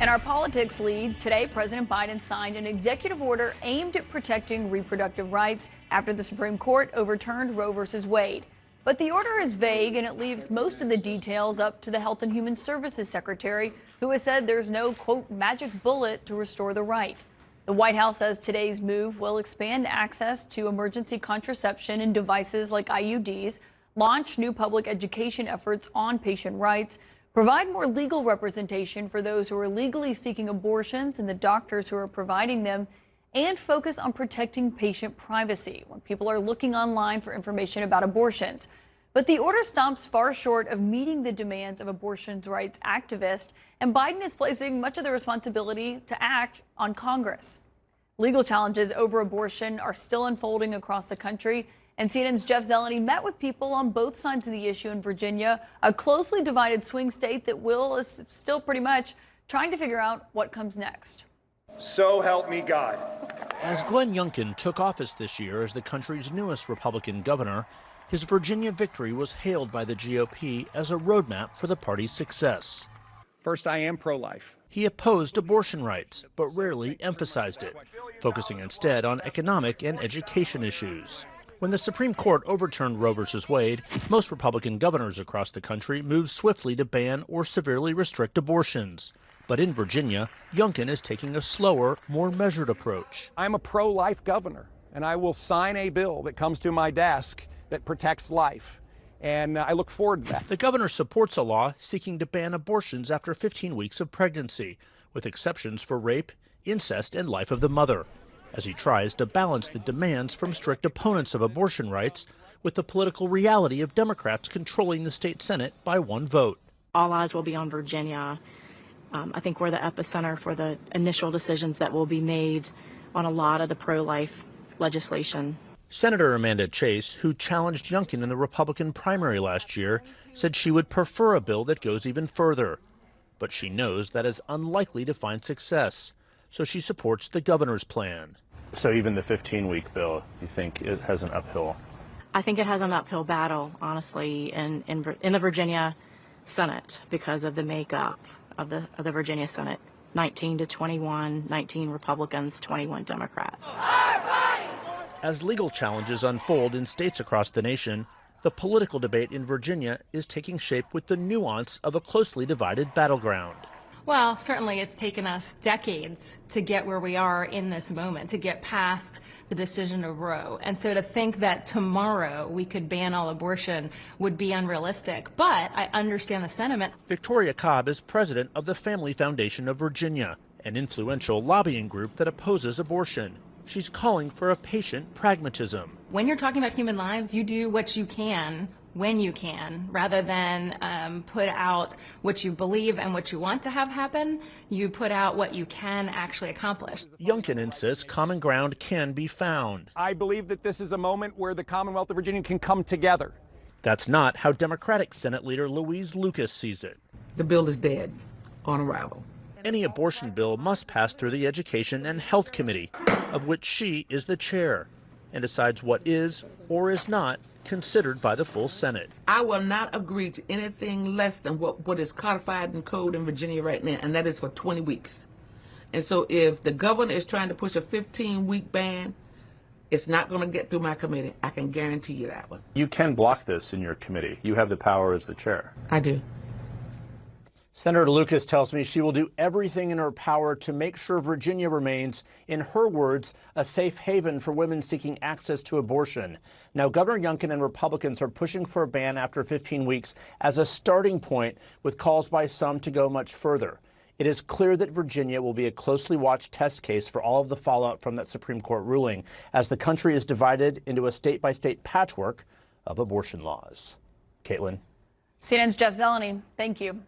In our politics lead, today President Biden signed an executive order aimed at protecting reproductive rights after the Supreme Court overturned Roe v. Wade. But the order is vague and it leaves most of the details up to the Health and Human Services Secretary, who has said there's no, quote, magic bullet to restore the right. The White House says today's move will expand access to emergency contraception and devices like IUDs, launch new public education efforts on patient rights, provide more legal representation for those who are legally seeking abortions and the doctors who are providing them, and focus on protecting patient privacy when people are looking online for information about abortions. But the order stops far short of meeting the demands of abortion rights activists, and Biden is placing much of the responsibility to act on Congress. Legal challenges over abortion are still unfolding across the country, and CNN's Jeff Zelensky met with people on both sides of the issue in Virginia, a closely divided swing state that Will is still pretty much trying to figure out what comes next. So help me God. As Glenn Youngkin took office this year as the country's newest Republican governor, his Virginia victory was hailed by the GOP as a roadmap for the party's success. First, I am pro-life. He opposed abortion rights, but rarely emphasized it, focusing instead on economic and education issues. When the Supreme Court overturned Roe v. Wade, most Republican governors across the country moved swiftly to ban or severely restrict abortions. But in Virginia, Youngkin is taking a slower, more measured approach. I'm a pro-life governor, and I will sign a bill that comes to my desk that protects life. And I look forward to that. The governor supports a law seeking to ban abortions after 15 weeks of pregnancy, with exceptions for rape, incest, and life of the mother, as he tries to balance the demands from strict opponents of abortion rights with the political reality of Democrats controlling the state Senate by one vote. All eyes will be on Virginia. I think we're the epicenter for the initial decisions that will be made on a lot of the pro-life legislation. Senator Amanda Chase, who challenged Youngkin in the Republican primary last year, said she would prefer a bill that goes even further. But she knows that is unlikely to find success, so she supports the governor's plan. So even the 15-week bill, you think it has an uphill? I think it has an uphill battle, honestly, in the Virginia Senate because of the makeup of the Virginia Senate. 19 to 21, 19 Republicans, 21 Democrats. As legal challenges unfold in states across the nation, the political debate in Virginia is taking shape with the nuance of a closely divided battleground. Well, certainly it's taken us decades to get where we are in this moment, to get past the decision of Roe. And so to think that tomorrow we could ban all abortion would be unrealistic. But I understand the sentiment. Victoria Cobb is president of the Family Foundation of Virginia, an influential lobbying group that opposes abortion. She's calling for a patient pragmatism. When you're talking about human lives, you do what you can when you can, rather than put out what you believe and what you want to have happen. You put out what you can actually accomplish. Youngkin insists common ground can be found. I believe that this is a moment where the Commonwealth of Virginia can come together. That's not how Democratic Senate Leader Louise Lucas sees it. The bill is dead on arrival. Any abortion bill must pass through the Education and Health Committee, of which she is the chair, and decides what is or is not considered by the full Senate. I will not agree to anything less than what is codified in code in Virginia right now, and that is for 20 weeks. And so if the governor is trying to push a 15-week ban, it's not going to get through my committee. I can guarantee you that one. You can block this in your committee. You have the power as the chair. I do. Senator Lucas tells me she will do everything in her power to make sure Virginia remains, in her words, a safe haven for women seeking access to abortion. Now, Governor Youngkin and Republicans are pushing for a ban after 15 weeks as a starting point, with calls by some to go much further. It is clear that Virginia will be a closely watched test case for all of the fallout from that Supreme Court ruling, as the country is divided into a state-by-state patchwork of abortion laws. Caitlin. CNN's Jeff Zelensky, thank you.